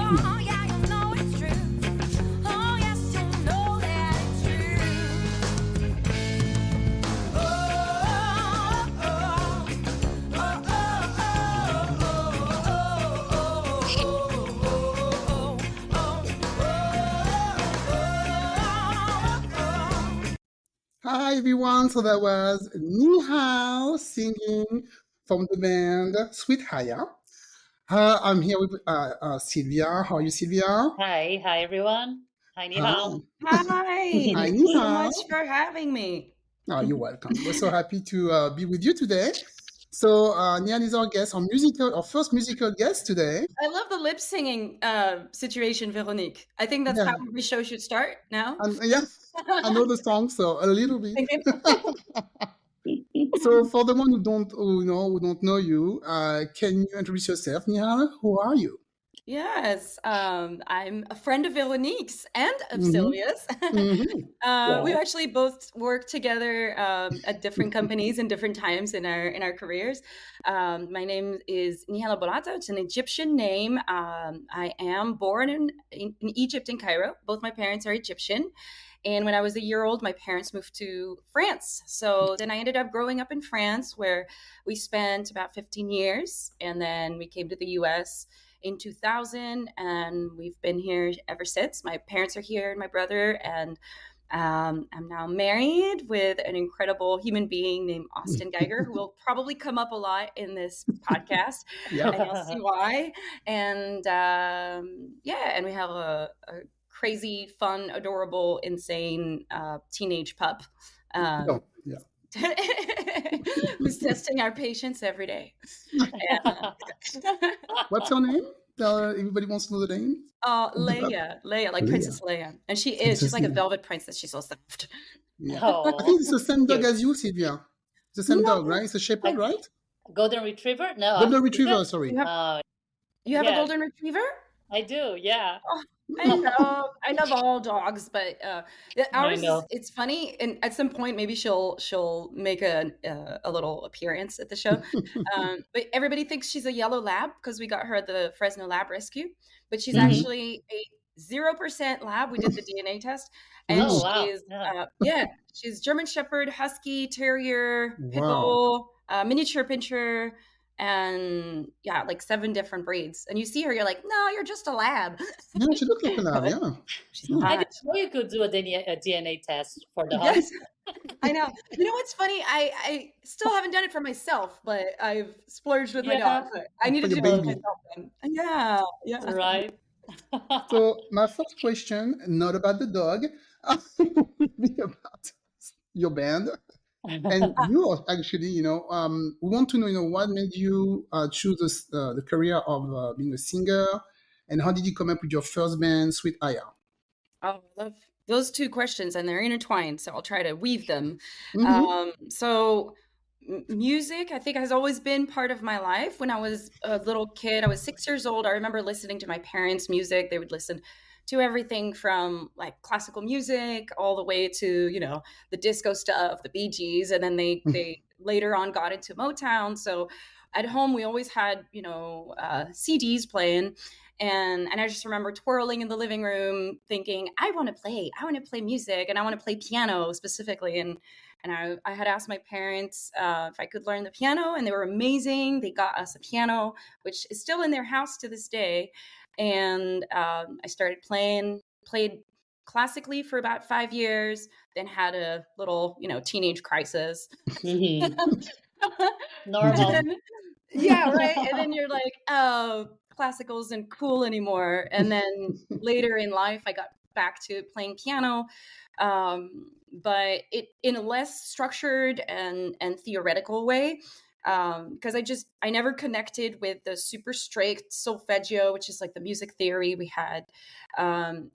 Oh, yeah, you know it's true. Oh, yes, you know that it's true. Oh, oh, oh, Hi everyone, so that was Nehal singing from the band Sweet Hayah. I'm here with Sylvia. How are you, Sylvia? Hi everyone. Hi, Hi. Nehal. Hi, Hi, thank you so Nehal. much for having me. Oh, you're welcome. We're so happy to be with you today. So, Nehal is our guest, our first musical guest today. I love the lip singing situation, Veronique. I think that's how Yeah, every show should start now. and yeah, I know the song, so a little bit. Thank you. So, for the one who don't know you, can you introduce yourself, Nehal? Who are you? Yes, I'm a friend of Veronique's and of Mm-hmm. Sylvia's. Mm-hmm. We've Yeah. actually both worked together at different companies in different times in our careers. My name is Nehal Abuelata'S. It's an Egyptian name. I am born in Egypt, in Cairo. Both my parents are Egyptian. And when I was a year old, my parents moved to France. So then I ended up growing up in France, where we spent about 15 years. And then we came to the US in 2000, and we've been here ever since. My parents are here, and my brother, and I'm now married with an incredible human being named Austin Geiger, who will probably come up a lot in this podcast, Yeah. and you'll see why. And yeah, and we have a crazy, fun, adorable, insane teenage pup. Oh, Um, yeah. who's testing our patience every day. And, What's her name? Everybody wants to know the name of the pup. Leia, like Leah. Princess Leia. And she's Princess like a Leah. velvet princess. She's so soft. Yeah. I Oh, think it's the same dog cute. as you, Sylvia. It's the same dog, No, right? It's a shepherd, A right? golden retriever? No, Golden is it? retriever, sorry. you have Oh, you have a yeah, golden retriever? I do. Yeah. Oh, I love all dogs, but yeah, I ours is know. it's funny, and at some point maybe she'll make a little appearance at the show. But everybody thinks she's a yellow lab because we got her at the Fresno Lab Rescue, but she's Hmm. actually a 0% lab. We did the DNA test, and Oh, Ooh, wow. she's Yeah. yeah, she's German Shepherd, Husky, Terrier, Pit wow. Bull, miniature Pinscher, and yeah, like 7 different breeds. And you see her, you're like, no, you're just a lab. Yeah, she looks like a lab, But yeah. she's Hmm. I not. didn't know you could do a DNA test for Yes, dogs. I know. You know what's funny? I still haven't done it for myself, but I've splurged with my dog. Yeah. But I need For to your do it for Oh, baby. myself then. Yeah, yeah. right. So, my first question, not about the dog, would be about your band. And you are actually, we want to know, what made you choose the career of being a singer, and how did you come up with your first band, Sweet Aya? Oh, I love those 2 questions, and they're intertwined, so I'll try to weave them. Mm-hmm. So music, I think, has always been part of my life. When I was a little kid, I was 6 years old. I remember listening to my parents' music. They would listen to everything from like classical music all the way to, the disco stuff, the Bee Gees, and then they later on got into Motown. So at home we always had, CDs playing, and I just remember twirling in the living room thinking, I want to play music, and I want to play piano specifically. And I had asked my parents if I could learn the piano, and they were amazing. They got us a piano, which is still in their house to this day. And I started played classically for about 5 years, then had a little, teenage crisis. Hmm. And Normal. then, yeah, right. And then you're like, oh, classical isn't cool anymore. And then later in life, I got back to playing piano, but it in a less structured and theoretical way. Because I never connected with the super strict solfeggio, which is like the music theory we had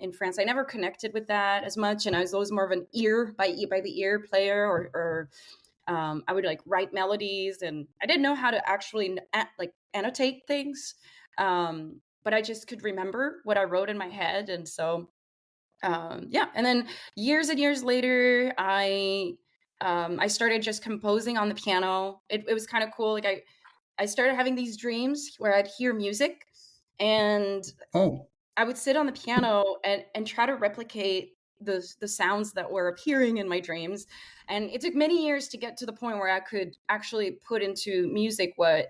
in France. I never connected with that as much, and I was always more of an ear by the ear player, or I would like write melodies, and I didn't know how to actually like annotate things, but I just could remember what I wrote in my head. And so yeah, and then years and years later, I started just composing on the piano. It was kind of cool. Like I started having these dreams where I'd hear music, and Oh. I would sit on the piano and try to replicate the sounds that were appearing in my dreams. And it took many years to get to the point where I could actually put into music what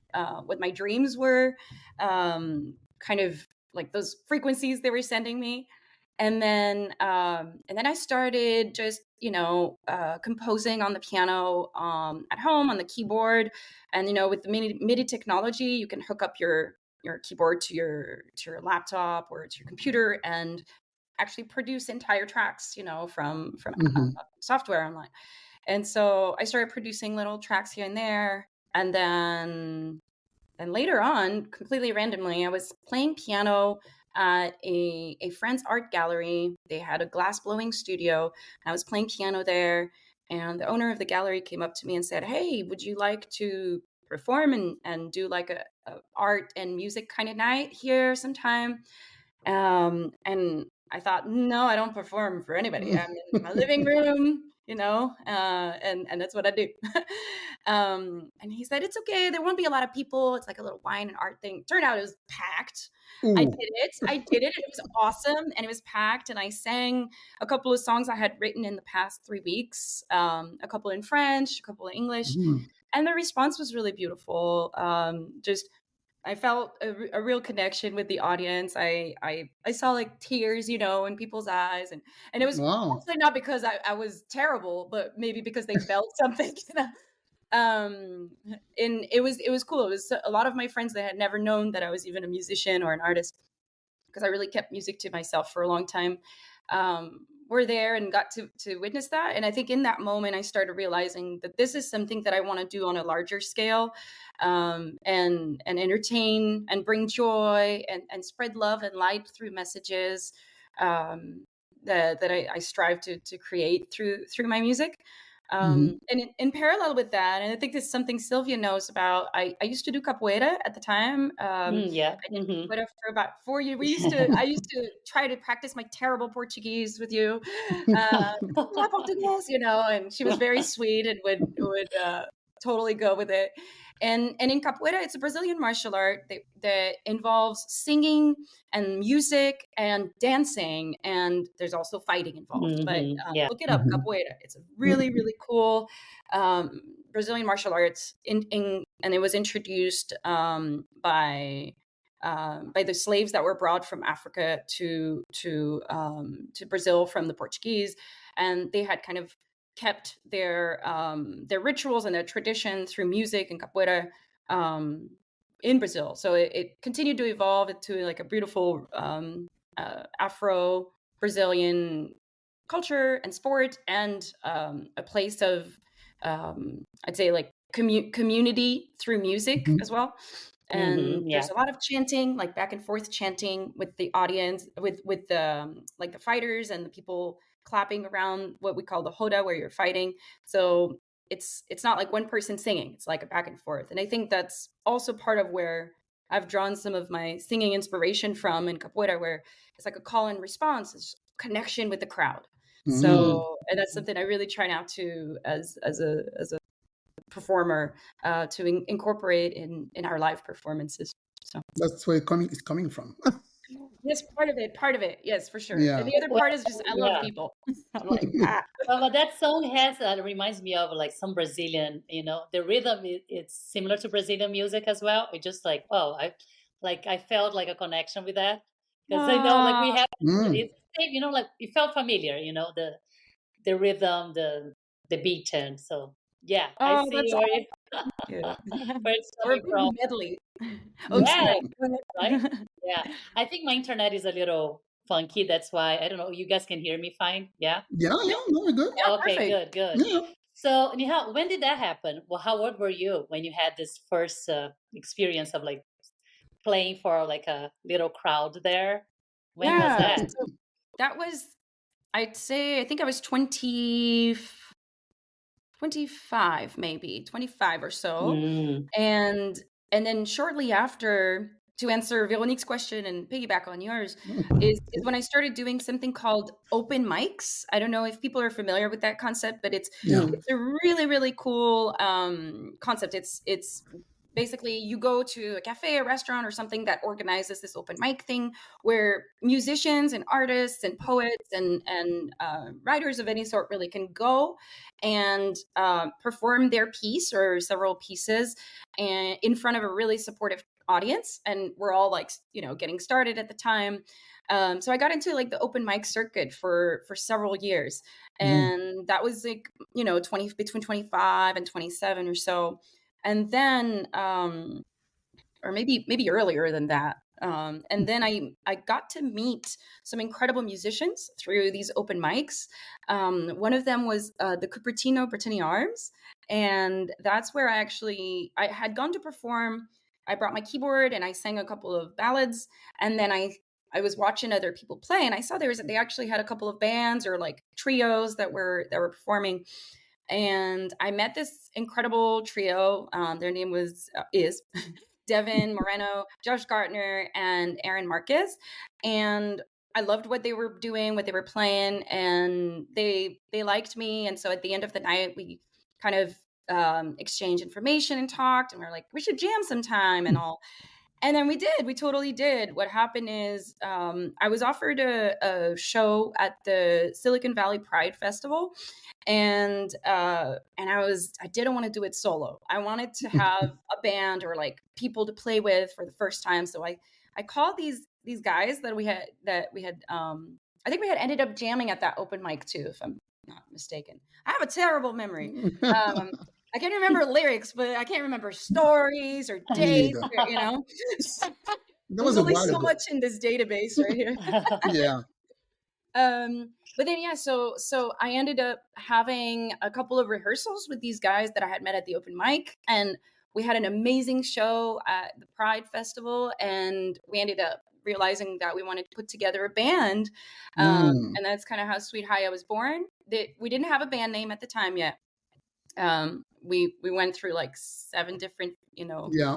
my dreams were, kind of like those frequencies they were sending me. And then I started just composing on the piano at home on the keyboard. And with the MIDI technology, you can hook up your keyboard to your laptop or to your computer and actually produce entire tracks, from Hmm. software online. And so I started producing little tracks here and there. And then later on, completely randomly, I was playing piano at a friend's art gallery. They had a glass blowing studio, and I was playing piano there. And the owner of the gallery came up to me and said, "Hey, would you like to perform and do like a art and music kind of night here sometime?" And I thought, no, I don't perform for anybody. I'm in my living room, and that's what I do. And he said, it's okay. There won't be a lot of people. It's like a little wine and art thing. Turned out it was packed. I did Ooh. it. I did it. And it was awesome. And it was packed. And I sang a couple of songs I had written in the past 3 weeks, a couple in French, a couple in English. Mm. And the response was really beautiful. Just I felt a real connection with the audience. I saw like tears, in people's eyes, and it was Wow. actually not because I was terrible, but maybe because they felt something. Um, and it was cool. It was a lot of my friends that had never known that I was even a musician or an artist, because I really kept music to myself for a long time, were there and got to witness that. And I think in that moment, I started realizing that this is something that I want to do on a larger scale, and entertain and bring joy and spread love and light through messages, that I strive to create through my music. Hmm. And in parallel with that, and I think this is something Sylvia knows about, I used to do capoeira at the time. Yeah. I did capoeira for about 4 years. I used to try to practice my terrible Portuguese with you. "Olá, Português," and she was very sweet and would totally go with it. And in capoeira, it's a Brazilian martial art that involves singing and music and dancing, and there's also fighting involved. But Yeah. look it up, Hmm. capoeira. It's a really, really cool Brazilian martial arts, and it was introduced by the slaves that were brought from Africa to Brazil from the Portuguese, and they had kind of kept their rituals and their tradition through music and capoeira, um, in Brazil. So it continued to evolve into like a beautiful Afro Brazilian culture and sport, and a place of, I'd say, like community through music Hmm. as well. And Yeah. there's a lot of chanting, like back and forth chanting with the audience, with the like the fighters and the people clapping around what we call the hoda, where you're fighting. So it's not like one person singing, it's like a back and forth. And I think that's also part of where I've drawn some of my singing inspiration from in capoeira, where it's like a call and response, it's connection with the crowd. Mm. So, and that's something I really try now to, as a performer, to incorporate in our live performances. So That's where it's coming from. yes, part of it, yes, for sure. And Yeah. the other Well, part is just I love yeah. people. I'm like, ah, Well, that song has reminds me of like some Brazilian, the rhythm it's similar to Brazilian music as well. It just like, oh, I felt like a connection with that, because I know like we ah, have Mm. it's the same, like it felt familiar, the rhythm, the beat, and so yeah, I oh, see that's where it good. where it's Or a coming big from. medley. Oh, Yeah, sorry. Go right. ahead. Yeah, I think my internet is a little funky. That's why I don't know. You guys can hear me fine? Yeah. Yeah, Yeah, yeah, no, we're good. yeah, Okay, perfect. good, good. Yeah. So, Nihal, when did that happen? Well, how old were you when you had this first experience of like playing for like a little crowd there? When was Yeah. that? So that was, I'd say, I think I was 25, maybe 25 or so. Mm. And then shortly after, to answer Veronique's question and piggyback on yours, is when I started doing something called open mics. I don't know if people are familiar with that concept, but it's Yeah. Mm. it's a really, really cool concept. It's basically you go to a cafe, a restaurant, or something that organizes this open mic thing where musicians and artists and poets and writers of any sort really can go and perform their piece or several pieces and in front of a really supportive audience. And we're all like, getting started at the time. So I got into like the open mic circuit for several years, and that was like between 25 and 27 or so. And then or maybe earlier than that. And then I got to meet some incredible musicians through these open mics. One of them was the Cupertino Brittany Arms, and that's where I had gone to perform. I brought my keyboard and I sang a couple of ballads, and then I was watching other people play, and I saw they actually had a couple of bands or like trios that were performing. And I met this incredible trio. Their name is Devin Moreno, Josh Gartner, and Aaron Marquez. And I loved what they were doing, what they were playing, and they liked me. And so at the end of the night, we kind of exchanged information and talked, and we were like, we should jam sometime and all. And then we totally did. What happened is I was offered a show at the Silicon Valley Pride Festival, and I didn't want to do it solo. I wanted to have a band or like people to play with for the first time. So I called these guys that we had I think we had ended up jamming at that open mic too, if I'm not mistaken. I have a terrible memory. I can remember lyrics, but I can't remember stories or Me dates, neither. or, That There's was a only while so ago. much in this database right here. Yeah. But then so I ended up having a couple of rehearsals with these guys that I had met at the open mic, and we had an amazing show at the Pride Festival, and we ended up realizing that we wanted to put together a band. Mm. And that's kind of how Sweet Hayah was born. We didn't have a band name at the time yet. We went through like 7 different, Yeah.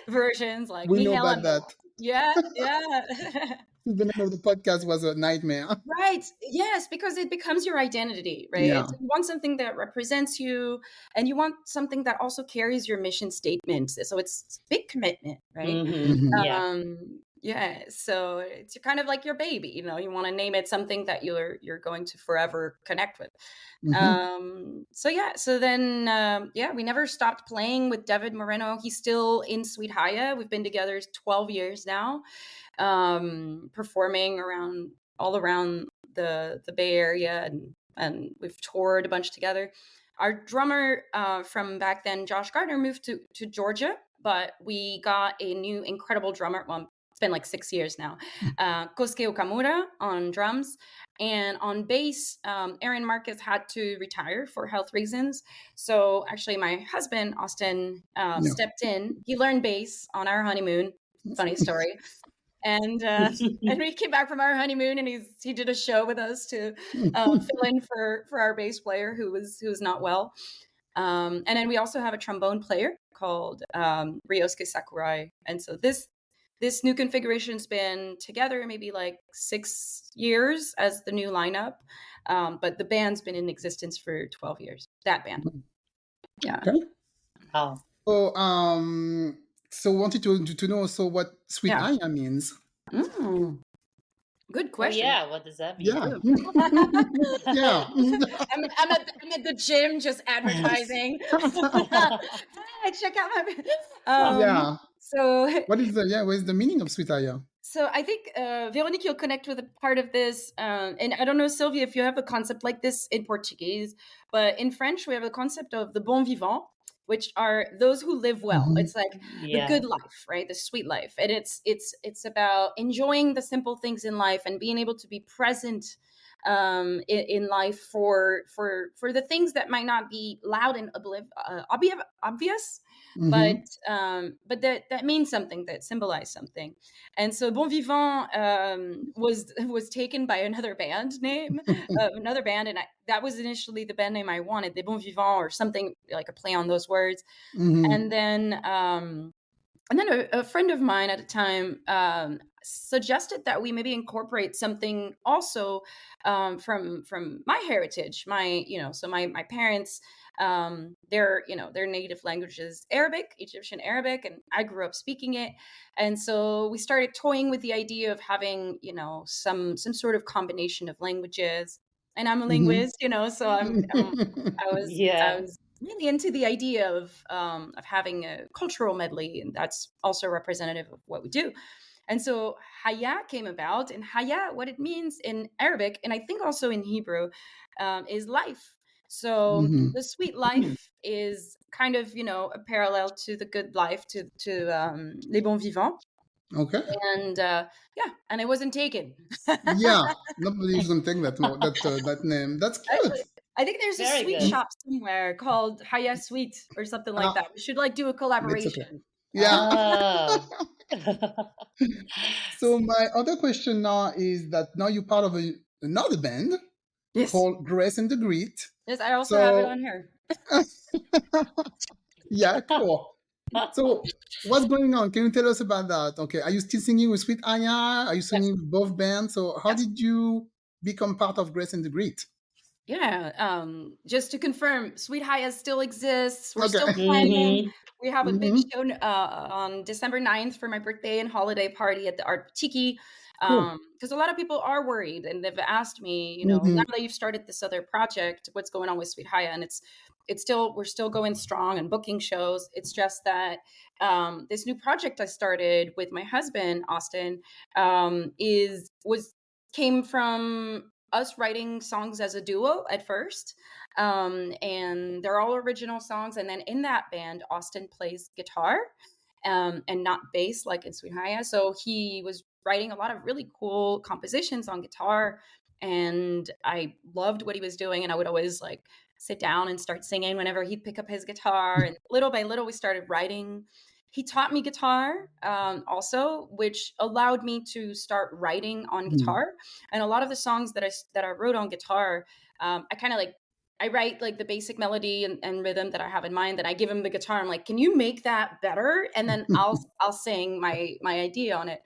versions, like We know Nehal about and that. yeah. The name of the podcast was a nightmare. Right. Yes, because it becomes your identity, right? Yeah. You want something that represents you, and you want something that also carries your mission statement. So it's big commitment, right? Yeah. Yeah. So it's kind of like your baby, you want to name it something that you're going to forever connect with. So then we never stopped playing with David Moreno. He's still in Sweet Hayah. We've been together 12 years now, performing all around the Bay Area, and we've toured a bunch together. Our drummer from back then, Josh Gardner, moved to Georgia, but we got a new incredible drummer. Well, it's been like 6 years now. Kosuke Okamura on drums. And on bass, Aaron Marquez had to retire for health reasons. So actually my husband, Austin, stepped in. He learned bass on our honeymoon. Funny story. And we came back from our honeymoon, and he did a show with us to fill in for our bass player who was not well. And then we also have a trombone player called Ryosuke Sakurai. And so this new configuration's been together maybe like 6 years as the new lineup, but the band's been in existence for 12 years. That band, yeah. Okay. Wow. So wanted to know also what Sweet Yeah. Hayah means. Good Oh, question. yeah. What does that mean? Yeah. Yeah. I'm at the gym just advertising. Check out my Yeah. So What is the meaning of Sweet Hayah? So I think Veronique, you'll connect with a part of this, and I don't know, Sylvia, if you have a concept like this in Portuguese, but in French we have a concept of the bon vivant, which are those who live well. It's like the good life, right? The sweet life, and it's about enjoying the simple things in life and being able to be present in life for the things that might not be loud and obvious, but that means something, that symbolize something. And so Bon Vivant was taken by another band name, and that was initially the band name I wanted, the Bon Vivant, or something like a play on those words. And then a friend of mine at the time suggested that we maybe incorporate something also from my heritage. My parents, their native language is Arabic, Egyptian Arabic, and I grew up speaking it. And so we started toying with the idea of having, some sort of combination of languages. And I'm a Mhm. linguist, so I Yeah. was really into the idea of having a cultural medley, and that's also representative of what we do. And so Hayah came about, and Hayah, what it means in Arabic, and I think also in Hebrew, is life. So Mhm. the sweet life is kind of, a parallel to the good life, to les bons vivants. Okay. And yeah, and it wasn't taken. Yeah, nobody's gonna take that name. That's cute. Actually, I think there's a Very sweet good. Mm. shop somewhere called Hayah Sweet or something like Ah, that. We should like do a it's okay. collaboration. Yeah. Oh. So my other question now is that now you're part of another band Yes. called Grace and the Greet. Yes, I also have it on So here. yeah, cool. So what's going on? Can you tell us about that? Okay, are you still singing with Sweet Aya? Are you Yes. singing with both bands? So how Yes. did you become part of Grace and the Greet? Yeah, just to confirm, Sweet Haya still exists. We're still Okay. playing. Hmm. We have a big Hmm. show on December 9th for my birthday and holiday party at the Art Tiki. Cool. Because a lot of people are worried and they've asked me, Hmm. now that you've started this other project, what's going on with Sweet Haya? And it's still we're still going strong and booking shows. It's just that this new project I started with my husband Austin is was came from us writing songs as a duo at first. And they're all original songs. And then in that band, Austin plays guitar and not bass like in Sweet Haya. So he was writing a lot of really cool compositions on guitar. And I loved what he was doing. And I would always like sit down and start singing whenever he'd pick up his guitar. And little by little, we started writing. He taught me guitar also, which allowed me to start writing on guitar. And a lot of the songs that I wrote on guitar, I kind of like I write like the basic melody and rhythm that I have in mind. Then I give him the guitar. I'm like, can you make that better? And then I'll sing my idea on it.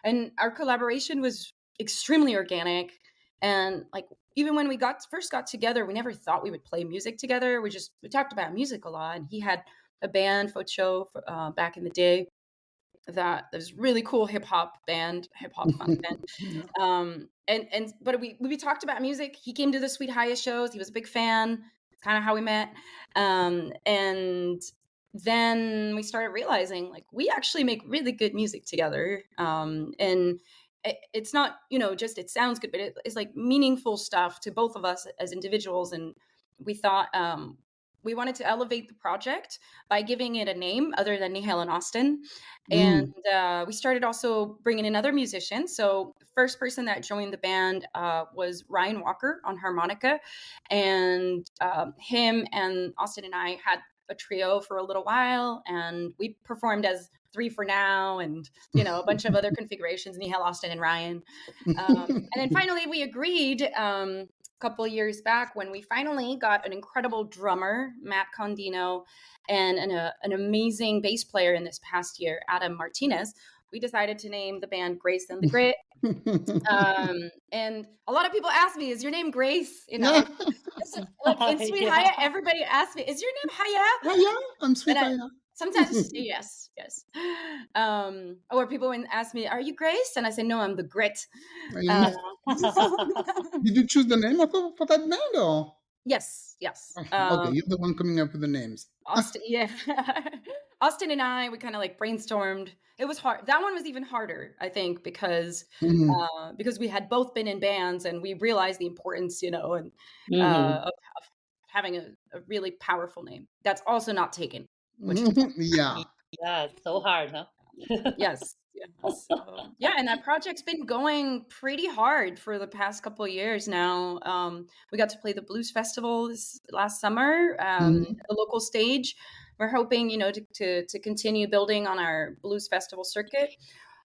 And our collaboration was extremely organic. And like even when we first got together, we never thought we would play music together. We talked about music a lot. And he had a band, Focho, back in the day, that was really cool hip hop funk band. Yeah. But we talked about music. He came to the Sweet Haya shows. He was a big fan. It's kind of how we met. And then we started realizing like we actually make really good music together. And it's not, just it sounds good, but it's like meaningful stuff to both of us as individuals. And we thought we wanted to elevate the project by giving it a name other than Nehal and Austin. And Mm. we started also bringing in other musicians. So the first person that joined the band was Ryan Walker on harmonica. And him and Austin and I had a trio for a little while. And we performed as Three for Now and, a bunch of other configurations, Nehal, Austin, and Ryan. And then finally we agreed a couple of years back when we finally got an incredible drummer, Matt Condino, and an amazing bass player in this past year, Adam Martinez. We decided to name the band Grace and the Grit. And a lot of people ask me, "Is your name Grace?" Yeah. Like in Sweet Yeah. Haya, everybody asks me, "Is your name Haya?" Oh yeah, I'm And Sweet Aya. sometimes I say yes, yes. Or people when ask me, "Are you Grace?" And I say, "No, I'm the Grit." Uh, Did you choose the name for that band or? yes, yes. Okay, you're the one coming up with the names. Austin, yeah. Austin and I, we kind of like brainstormed. It was hard. That one was even harder, I think, Mhm. because we had both been in bands and we realized the importance, and Hmm. of having a really powerful name that's also not taken, which is Yeah. Yeah, it's so hard, huh? yes. Yeah. So yeah, and that project's been going pretty hard for the past couple of years now. We got to play the blues festival this last summer, Mhm. at the local stage. We're hoping, to continue building on our blues festival circuit.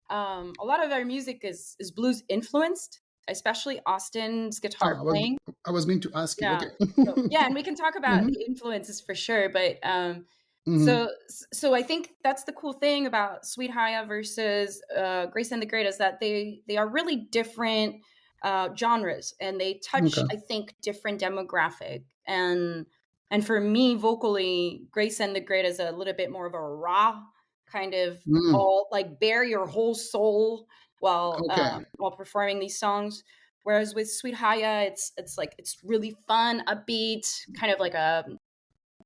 A lot of our music is blues influenced, especially Austin's guitar Ah, playing. I was going to ask you. Yeah. Okay. So yeah, and we can talk about Mhm. the influences for sure, but Hmm. So I think that's the cool thing about Sweet Haya versus Grace and the Great is that they are really different genres, and they touch, Okay. I think, different demographic. And for me, vocally, Grace and the Great is a little bit more of a raw kind of Mm. all like bare your whole soul Okay. while performing these songs. Whereas with Sweet Haya, it's like it's really fun, upbeat, kind of like a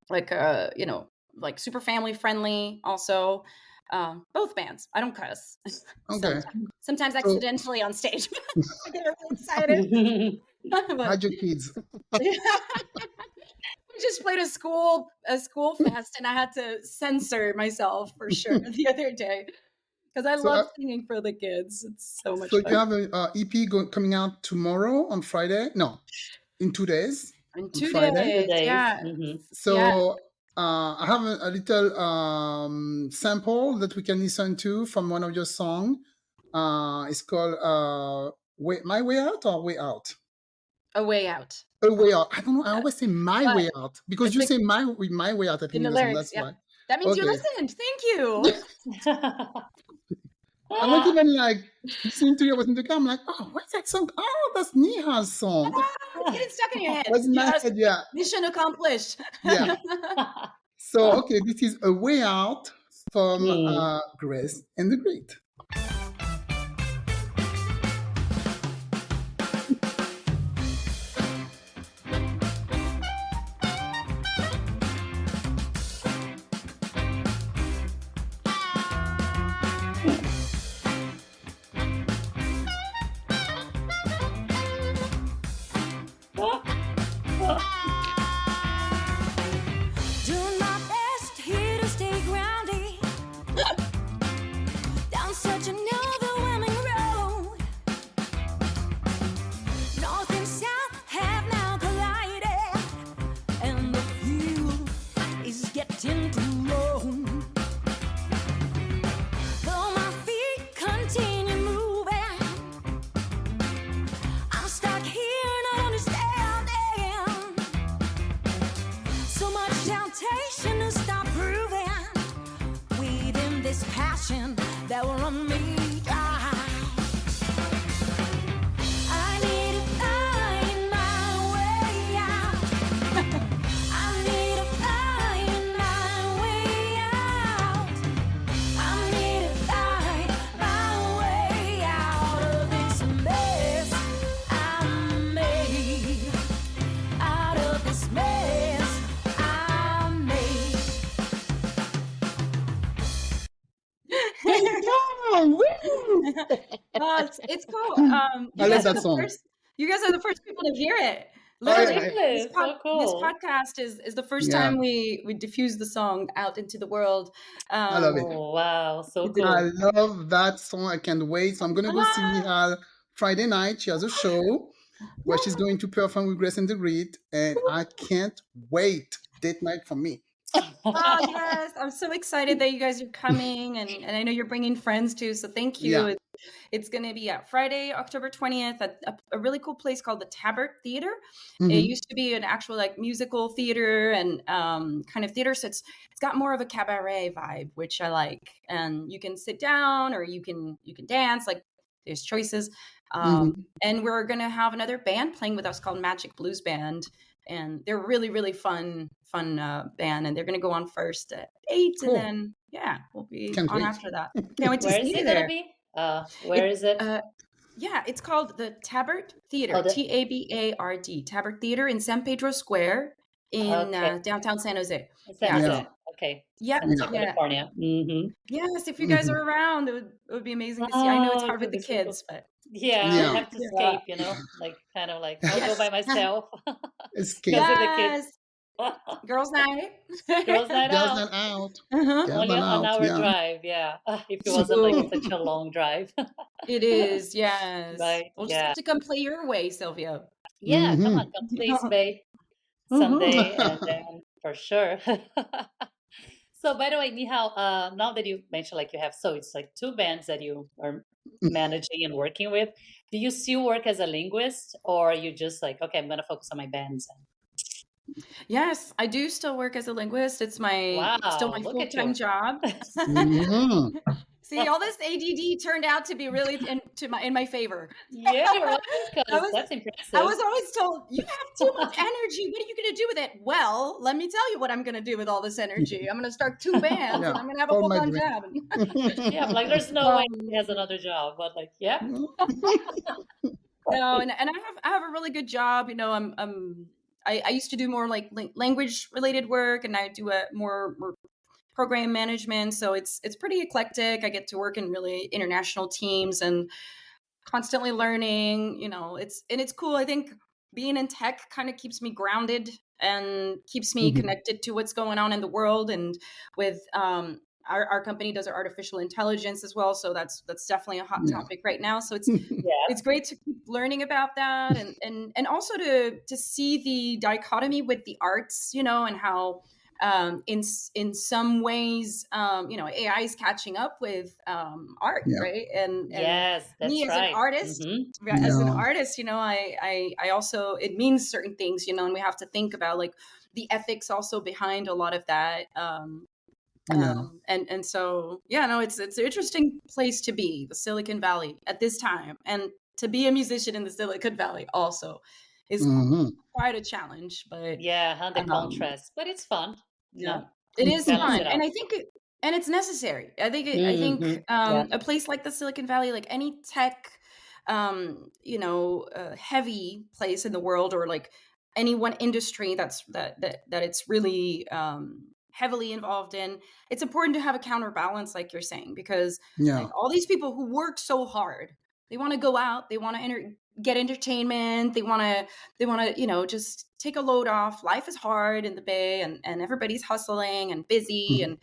like super family friendly. Also, both bands. I don't cuss. Okay. Sometimes So accidentally on stage. I get really excited. But hide your kids. we just played a school fest, and I had to censor myself for sure the other day because I So, love singing for the kids. It's so much so you fun. have a EP coming out tomorrow on Friday? No, in 2 days In on two Friday.2 days, days. yeah, Hmm. yeah. So I have a little sample that we can listen to from one of your songs. It's called My Way Out or Way Out? A way out. A Way Out. I don't know. I always say My But Way Out because it's you like say My Way Out, I in think, the in the song. lyrics. That's Yeah, why. that means you Okay. listened. Thank you. I'm not even like listening to you. I was in the car. I'm like, oh, what's that song? Oh, that's Nehal's song. It's getting stuck in your head. Was in my Yes, head. Yeah. mission accomplished. Yeah. So, okay, this is A Way Out from Mm. Grace and the Great. Doing my best here to stay grounded down such an overwhelming road. North and south have now collided, and the fuel is getting too low. Though my feet continue moving, I'm stuck here not understanding. So much temptation to stop proving within this passion that will run me dry. I need to find my way out. I need to find my way out. I need to find my way out of this mess I made. Out of this mess I made. Woo! It's cool. I love that song. You guys are the first people to hear it. Oh, Literally, yeah. Really? So this cool. podcast is the first Yeah. time we diffuse the song out into the world. I love it. Oh, wow. So We did. I cool. love that song. I can't wait. So I'm gonna go see Nehal Friday night. She has a show where she's going to perform with Grace and the Great, and I can't wait. Date night for me. Oh yes, I'm so excited that you guys are coming, and I know you're bringing friends too. So thank you. Yeah. It's going to be Friday, October 20th at a really cool place called the Tabert Theater. It Mhm. used to be an actual like musical theater and kind of theater. So it's got more of a cabaret vibe, which I like. And you can sit down or you can dance. Like there's choices. Mhm. And we're going to have another band playing with us called Magic Blues Band. And they're really, really fun band. And they're going to go on first at 8. Cool. And then, yeah, we'll be Can't on wait. after that. Can't wait to Where see is you it there. gonna be? Where is it? Yeah, it's called the Tabert Theater, Oh, the- Tabard, Tabert Theater in San Pedro Square in Okay. downtown San Jose. San Yeah. Jose. Okay. Yeah, San Jose, Yeah. California. Mm-hmm. Yes, if you guys Mhm. are around, it would be amazing to see. I know it's Oh, hard it with would the be so cool. kids, but Yeah, Yeah. I'll have to escape, you know, like kind of like I'll go by myself. Escape. Because of the kids. yes, girls' night. Girls' night Girls out. not out. Uh-huh. Girls Only not an out. hour Yeah. drive, yeah. If it wasn't like such a long drive. It is, yes. Right, We'll just yeah. have to come play your way, Sylvia. Yeah, come Mhm. on, come please, babe. Mhm. Someday, and then for sure. So, by the way, Nihal, now that you mentioned like you have, so it's like 2 bands that you are managing and working with. Do you still work as a linguist, or are you just like, okay, I'm gonna focus on my bands? Yes, I do still work as a linguist. It's still Wow, my look at full-time you. job. Mhm. See, all this ADD turned out to be really in my favor. Yeah, right? I Because was that's I impressive. was always told, you have too much energy. What are you going to do with it? Well, let me tell you what I'm going to do with all this energy. I'm going to start 2 bands Yeah, and I'm going to have a for my full-time dream. job. Yeah, I'm like, there's no way he um, has another job, but like, yeah. no, and I have a really good job. I used to do more like language related work, and I do a more program management. So it's pretty eclectic. I get to work in really international teams and constantly learning. It's cool. I think being in tech kind of keeps me grounded and keeps me Mhm. connected to what's going on in the world. And with our company does our artificial intelligence as well, so that's definitely a hot Yeah. topic right now. So Yeah. it's great to keep learning about that, and also to see the dichotomy with the arts, and how in some ways AI is catching up with art, Yeah. right? And Yes, me that's as an right. artist, Hmm. Yeah. I also, it means certain things, and we have to think about like the ethics also behind a lot of that. Yeah. And so, yeah, no, it's an interesting place to be, the Silicon Valley at this time, and to be a musician in the Silicon Valley also is Mhm. quite a challenge. But Yeah, and the um, contrast, but it's fun, yeah, it to is balance fun, it and out. and it's necessary. I think Hmm. Yeah. a place like the Silicon Valley, like any tech, heavy place in the world, or like any one industry that it's really heavily involved in, it's important to have a counterbalance, like you're saying, because like Yeah. all these people who work so hard, they want to go out, they want to get entertainment, they want to just take a load off. Life is hard in the Bay, and everybody's hustling and busy, Mhm.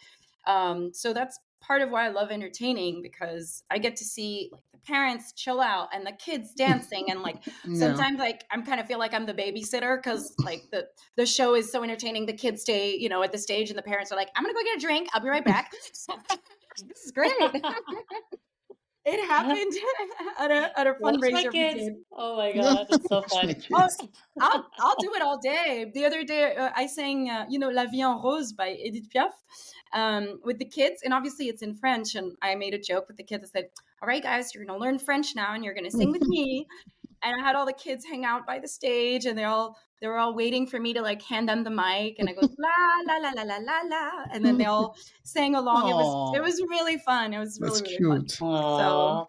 and so that's part of why I love entertaining, because I get to see like the parents chill out and the kids dancing, and like Yeah. sometimes like I'm kind of feel like I'm the babysitter, because like the show is so entertaining. The kids stay at the stage, and the parents are like, I'm gonna go get a drink, I'll be right back. This is great. It happened at a Watch my fundraiser we kids. did. Oh my God, that's so Watch my funny. Oh, kids. I'll do it all day. The other day, I sang, "La Vie en Rose" by Edith Piaf, with the kids, and obviously it's in French. And I made a joke with the kids. I said, "All right, guys, you're gonna learn French now, and you're gonna sing with me." And I had all the kids hang out by the stage, and they were all waiting for me to like hand them the mic, and I go la la la la la la la, and then they all sang along. It Oh, was really fun. It was that's really really fun. cute. So Aw.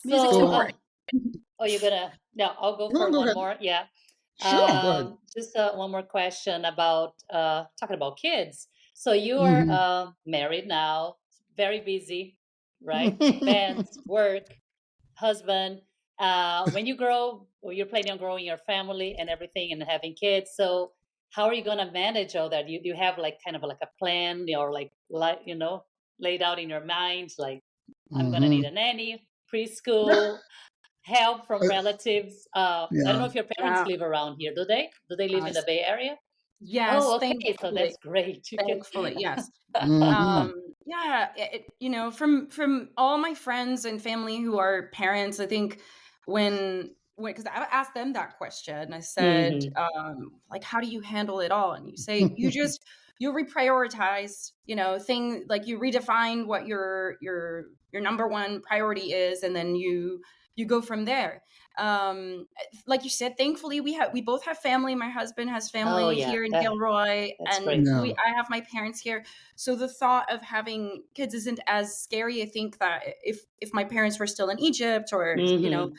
music's So, So, important. oh, you're gonna, no, I'll go no, for go one ahead. more. Yeah. Sure, go ahead. Just one more question about talking about kids. So you are Mhm. married now, very busy, right? Bands, work, husband. When you grow, or you're planning on growing your family and everything and having kids, so how are you gonna manage all that? Do you have like kind of like a plan, or like laid out in your mind, like I'm gonna need Mhm. a nanny, preschool, help from Uh, relatives. I don't know yeah. if your parents Yeah. live around here. Do they? Do they live Uh, in the Bay Area? yes, Oh, okay. So thankfully. that's great. You can. Thankfully, yes. Mhm. Yeah, from all my friends and family who are parents, I think when because I asked them that question, I said, Hmm. like, how do you handle it all? And you say you reprioritize, thing like you redefine what your number one priority is, and then you go from there. Like you said, thankfully we both have family. My husband has Oh family yeah, here in Gilroy, that's and great. Yeah. I have my parents here. So the thought of having kids isn't as scary. I think that if my parents were still in Egypt, or Hmm.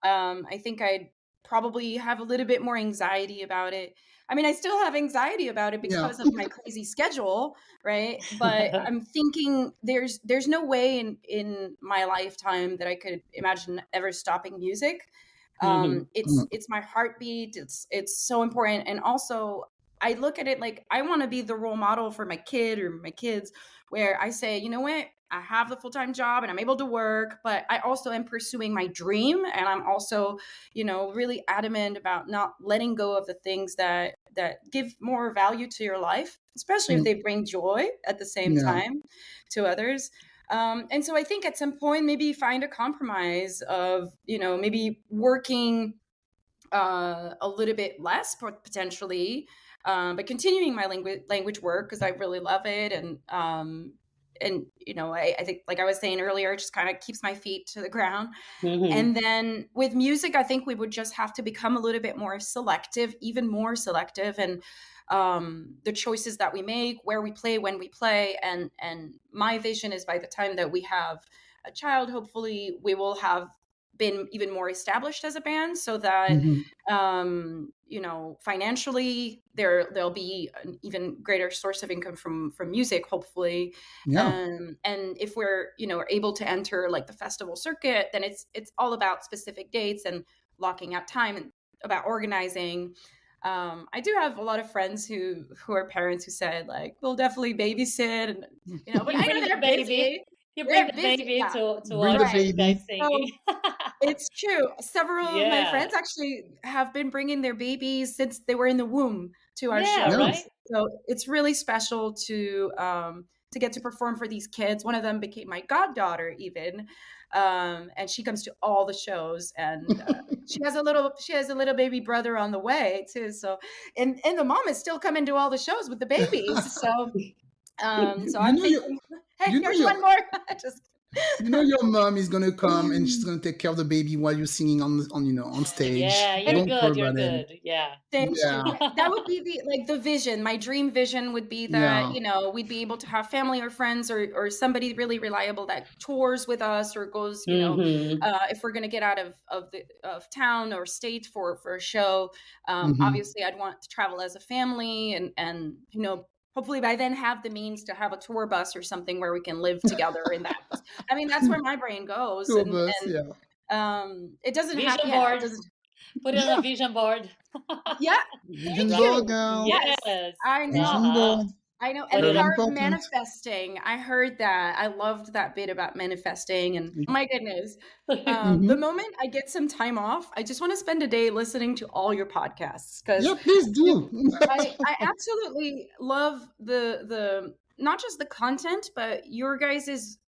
I think I'd probably have a little bit more anxiety about it. I mean, I still have anxiety about it Yeah. because of my crazy schedule, right? But I'm thinking there's no way in my lifetime that I could imagine ever stopping music. Hmm. It's Mm. it's my heartbeat. It's so important, and also I look at it like I want to be the role model for my kid or my kids, where I say, you know what, I have the full-time job and I'm able to work, but I also am pursuing my dream, and I'm also, really adamant about not letting go of the things that give more value to your life, especially if Mm. they bring joy at the same Yeah. time to others. And so I think at some point, maybe find a compromise of, maybe working a little bit less potentially, but continuing my language work because I really love it. And you know, I think, like I was saying earlier, it just kind of keeps my feet to the ground. And then with music, I think we would just have to become a little bit more selective, even more selective, and the choices that we make, where we play, when we play. And my vision is by the time that we have a child, hopefully we will have been even more established as a band, so that you know, financially there'll be an even greater source of income from music, hopefully. Yeah. And if we're, you know, able to enter like the festival circuit, then it's all about specific dates and locking out time and about organizing. I do have a lot of friends who are parents who said, like, we'll definitely babysit, and you know, but You I know bring the they're baby. busy. You They're bring the busy, baby yeah. to Bring watch the Right. you guys baby. So singing. it's true. Several of my Yeah. friends actually have been bringing their babies since they were in the womb to our Yeah, shows. right? So it's really special to get to perform for these kids. One of them became my goddaughter, even, and she comes to all the shows. And she has a little baby brother on the way too. So and the mom is still coming to all the shows with the babies. So so I'm thinking, hey, you know here's your one more. Just you know your mom is gonna come and she's gonna take care of the baby while you're singing on you know on stage. Yeah, you're Don't good. worry You're about it. good. Yeah. Thank you. Yeah. Yeah, that would be the vision. My dream vision would be that, Yeah. you know, we'd be able to have family or friends or somebody really reliable that tours with us or goes, you know, if we're going to get out of town or state for a show. Obviously, I'd want to travel as a family and you know, hopefully by then have the means to have a tour bus or something where we can live together in that. I mean, that's where my brain goes. Two of us, yeah. It doesn't have, Vision yeah, it board. doesn't, Put it on a vision board. yeah. Vision Thank board, you. girl. Yes, Yes. I Vision know. board. I know. Put And it Very up. the power of important. manifesting. I heard that. I loved that bit about manifesting. And oh my goodness, Mm-hmm. the moment I get some time off, I just want to spend a day listening to all your podcasts because Yeah, please do. I absolutely love the not just the content, but your guys's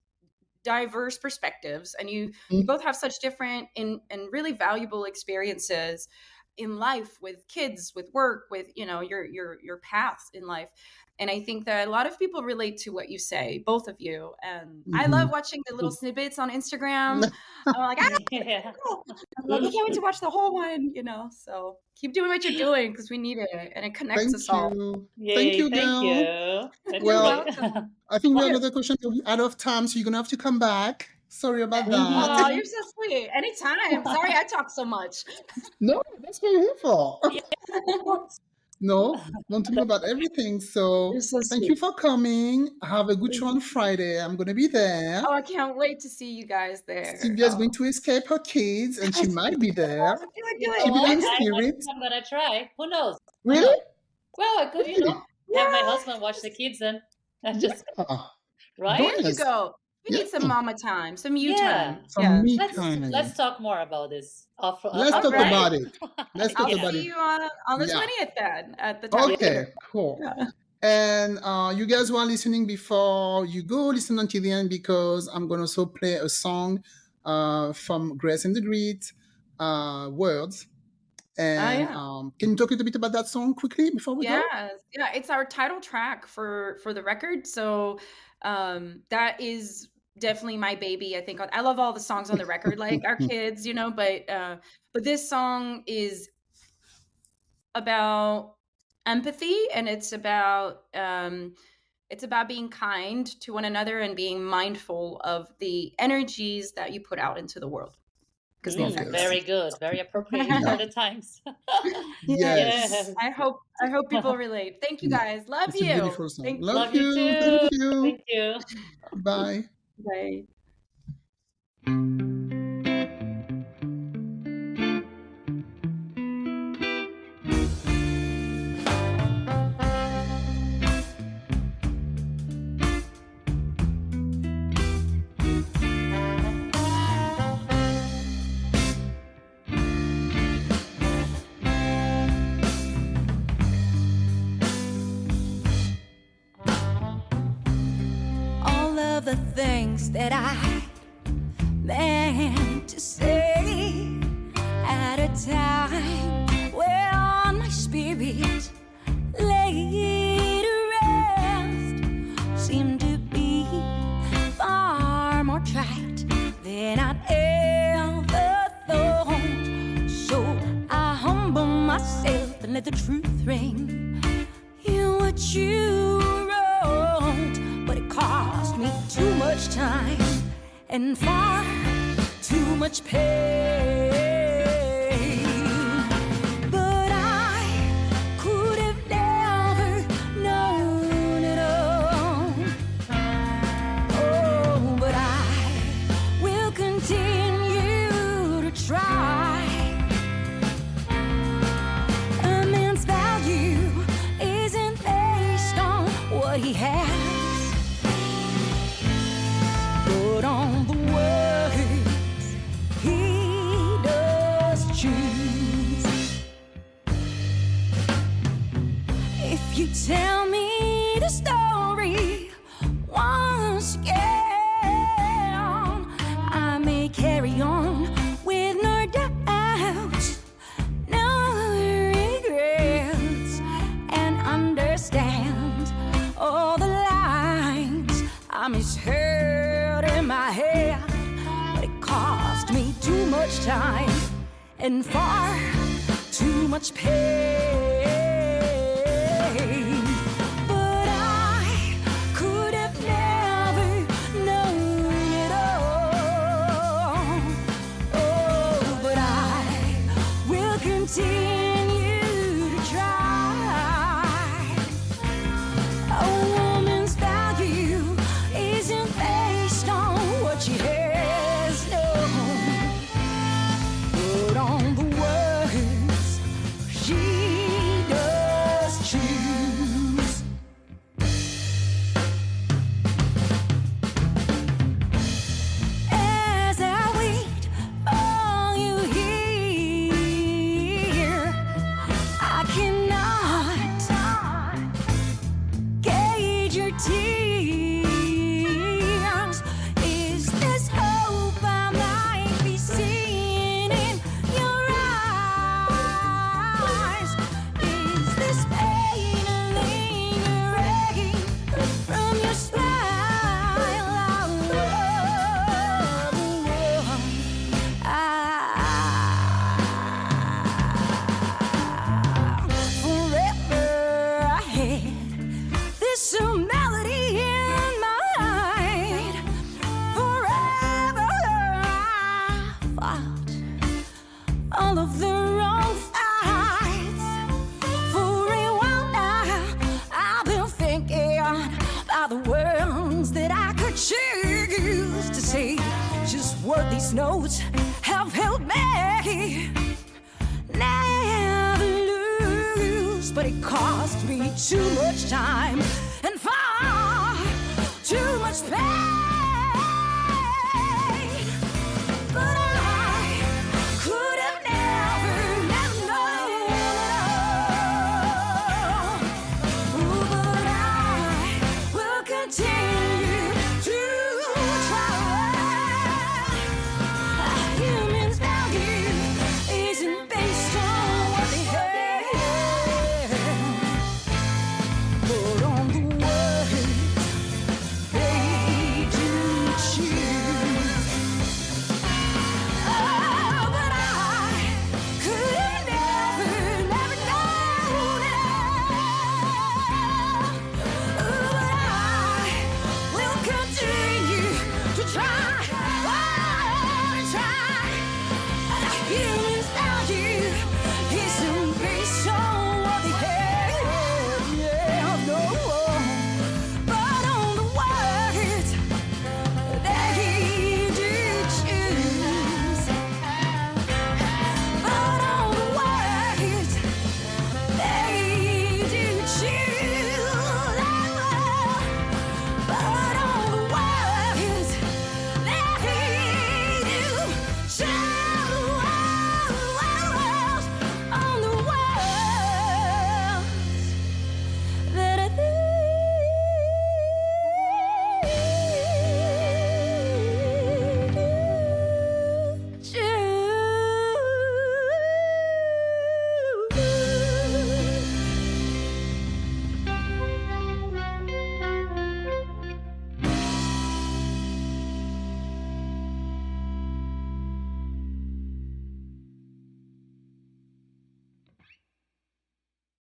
diverse perspectives, and you both have such different and really valuable experiences in life, with kids, with work, with, you know, your paths in life. And I think that a lot of people relate to what you say, both of you. And I love watching the little snippets on Instagram. I'm like, Yeah. I'm like, I can't wait to watch the whole one, you know. So keep doing what you're doing because we need it, and it connects Thank us all. you. Yay, Thank you, thank girl. you. That's You're Well, great. welcome. I think we have Yeah. another question. We're out of time, so you're gonna have to come back. Sorry about Oh, that. you're so sweet. Anytime. Sorry I talk so much. No, that's what we're here for. Yeah. No, want to know about everything. So You're so thank you sweet. for coming. Have a good show on Friday. I'm gonna be there. Oh, I can't wait to see you guys there. Sylvia's Oh. going to escape her kids, and she might be there. Do You it. know Keep it what? in I spirit. think I'm gonna try. Who knows? Who Really? knows? Well, I could, you Really? know, have my husband watch the kids and just Yeah. right. There you Yes. go. You need some Yeah. mama time, some you Yeah. time. Some Yeah. me Let's time. talk more about this. Let's All talk right. about it. Let's talk I'll about see it. you on the Yeah. 20th then at the Tap Okay, Theater. cool. Yeah. And you guys who are listening, before you go, listen until the end, because I'm going to also play a song from Grace and the Great, Words. And yeah. can you talk a little bit about that song quickly before we go? Yes. Yeah, it's our title track for the record. So that is definitely my baby. I think I love all the songs on the record, like our kids, you know, but this song is about empathy, and it's about being kind to one another and being mindful of the energies that you put out into the world, because they affect us. Very good. Very appropriate for the times. Yes. Yes. I hope people relate. Thank you guys. Love It's a you. beautiful song. Thank Love Love you you. too. Thank you. Thank you. Bye. Bye. All of the things that I meant to say at a time when my spirit laid to rest seemed to be far more trite than I'd ever thought. So I humble myself and let the truth ring. You what you wrote, but it cost me too much time and far too much pain. But I could have never known it all. Oh, but I will continue to try. A man's value isn't based on what he has, but on the words he does choose. If you tell me the story once again, I may carry on with no doubts, no regrets, and understand all the lines I misheard in my head. But it cost me too much time and far too much pain. But I could have never known it all. Oh, but I will continue to try. A woman's value isn't based on what she has, no, but on the words she does choose. As I wait for you here, I cannot gauge your tears. Is this hope I might be seeing in your eyes? Is this pain lingering from your smile? Forever I had this melody in mind. Forever I fought all of the wrong fights. For a while now, I've been thinking about the words that I could choose to say. Just what these notes have helped me never lose. But it cost me too much time and far too much pain.